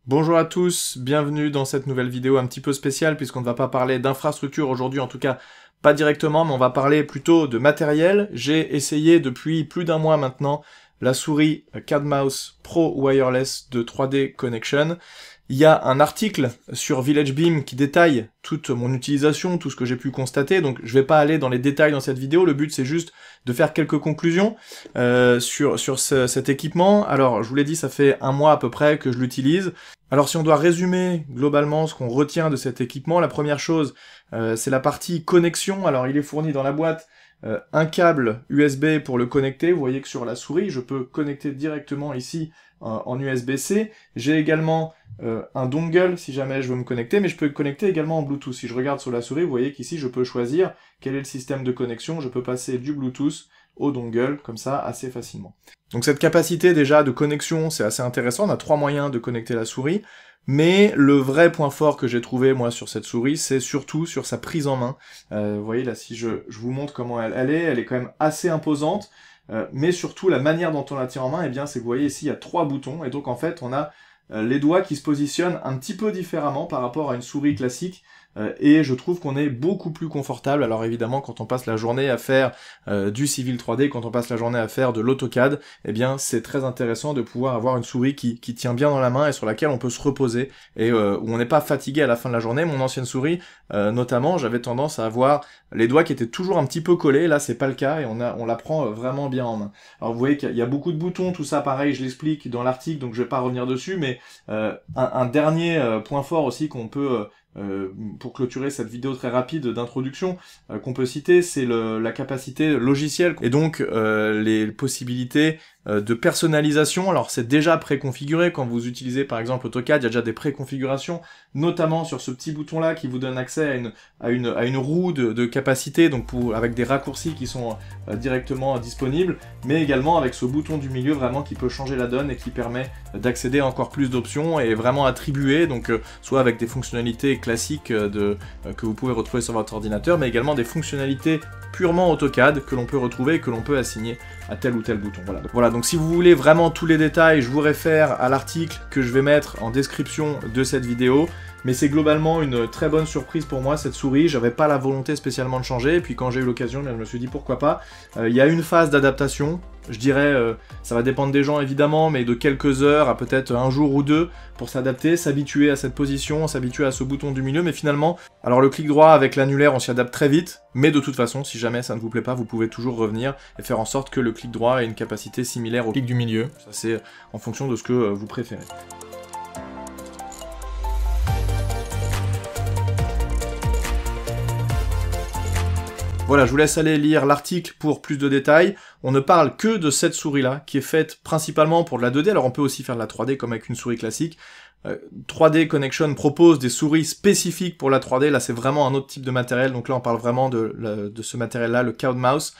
Bonjour à tous, bienvenue dans cette nouvelle vidéo un petit peu spéciale puisqu'on ne va pas parler d'infrastructure aujourd'hui, en tout cas pas directement, mais on va parler plutôt de matériel. J'ai essayé depuis plus d'un mois maintenant la souris CAD Mouse Pro Wireless de 3D Connection. Il y a un article sur Village Beam qui détaille toute mon utilisation, tout ce que j'ai pu constater, donc je vais pas aller dans les détails dans cette vidéo, le but c'est juste de faire quelques conclusions sur cet équipement. Alors je vous l'ai dit, ça fait un mois à peu près que je l'utilise. Alors si on doit résumer globalement ce qu'on retient de cet équipement, la première chose c'est la partie connexion. Alors il est fourni dans la boîte un câble USB pour le connecter. Vous voyez que sur la souris je peux connecter directement ici en USB-C. J'ai également un dongle si jamais je veux me connecter, mais je peux connecter également en Bluetooth. Si je regarde sur la souris, vous voyez qu'ici je peux choisir quel est le système de connexion. Je peux passer du Bluetooth au dongle, comme ça, assez facilement. Donc cette capacité déjà de connexion, c'est assez intéressant. On a 3 moyens de connecter la souris, mais le vrai point fort que j'ai trouvé, moi, sur cette souris, c'est surtout sur sa prise en main. Vous voyez, là, si je vous montre comment elle est quand même assez imposante, mais surtout, la manière dont on la tient en main, eh bien, c'est que vous voyez ici, il y a 3 boutons, et donc, en fait, on a les doigts qui se positionnent un petit peu différemment par rapport à une souris classique, et je trouve qu'on est beaucoup plus confortable. Alors évidemment, quand on passe la journée à faire du Civil 3D, quand on passe la journée à faire de l'AutoCAD, eh bien c'est très intéressant de pouvoir avoir une souris qui tient bien dans la main et sur laquelle on peut se reposer, et où on n'est pas fatigué à la fin de la journée. Mon ancienne souris, notamment, j'avais tendance à avoir les doigts qui étaient toujours un petit peu collés. Là c'est pas le cas, et on la prend vraiment bien en main. Alors vous voyez qu'il y a beaucoup de boutons, tout ça pareil, je l'explique dans l'article, donc je vais pas revenir dessus, mais un dernier point fort aussi qu'on peut pour clôturer cette vidéo très rapide d'introduction, qu'on peut citer, c'est la capacité logicielle, et donc les possibilités de personnalisation. Alors c'est déjà préconfiguré quand vous utilisez par exemple AutoCAD, il y a déjà des préconfigurations, notamment sur ce petit bouton là qui vous donne accès à une roue de capacité, donc avec des raccourcis qui sont directement disponibles, mais également avec ce bouton du milieu vraiment qui peut changer la donne et qui permet d'accéder à encore plus d'options et vraiment attribuer, donc soit avec des fonctionnalités classiques que vous pouvez retrouver sur votre ordinateur, mais également des fonctionnalités purement AutoCAD que l'on peut retrouver et que l'on peut assigner à tel ou tel bouton. Voilà, donc si vous voulez vraiment tous les détails, je vous réfère à l'article que je vais mettre en description de cette vidéo. Mais c'est globalement une très bonne surprise pour moi, cette souris. J'avais pas la volonté spécialement de changer, et puis quand j'ai eu l'occasion, je me suis dit pourquoi pas. Il y a une phase d'adaptation, je dirais, ça va dépendre des gens évidemment, mais de quelques heures à peut-être un jour ou deux pour s'adapter, s'habituer à cette position, s'habituer à ce bouton du milieu, mais finalement, alors le clic droit avec l'annulaire, on s'y adapte très vite, mais de toute façon, si jamais ça ne vous plaît pas, vous pouvez toujours revenir et faire en sorte que le clic droit ait une capacité similaire au clic du milieu. Ça c'est en fonction de ce que vous préférez. Voilà, je vous laisse aller lire l'article pour plus de détails. On ne parle que de cette souris-là, qui est faite principalement pour de la 2D, alors on peut aussi faire de la 3D comme avec une souris classique. 3D Connection propose des souris spécifiques pour la 3D, là c'est vraiment un autre type de matériel, donc là on parle vraiment de ce matériel-là, le CAD Mouse,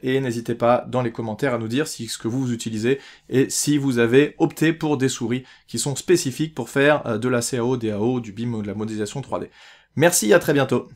et n'hésitez pas dans les commentaires à nous dire ce que vous utilisez, et si vous avez opté pour des souris qui sont spécifiques pour faire de la CAO, DAO, du BIM ou de la modélisation 3D. Merci, à très bientôt.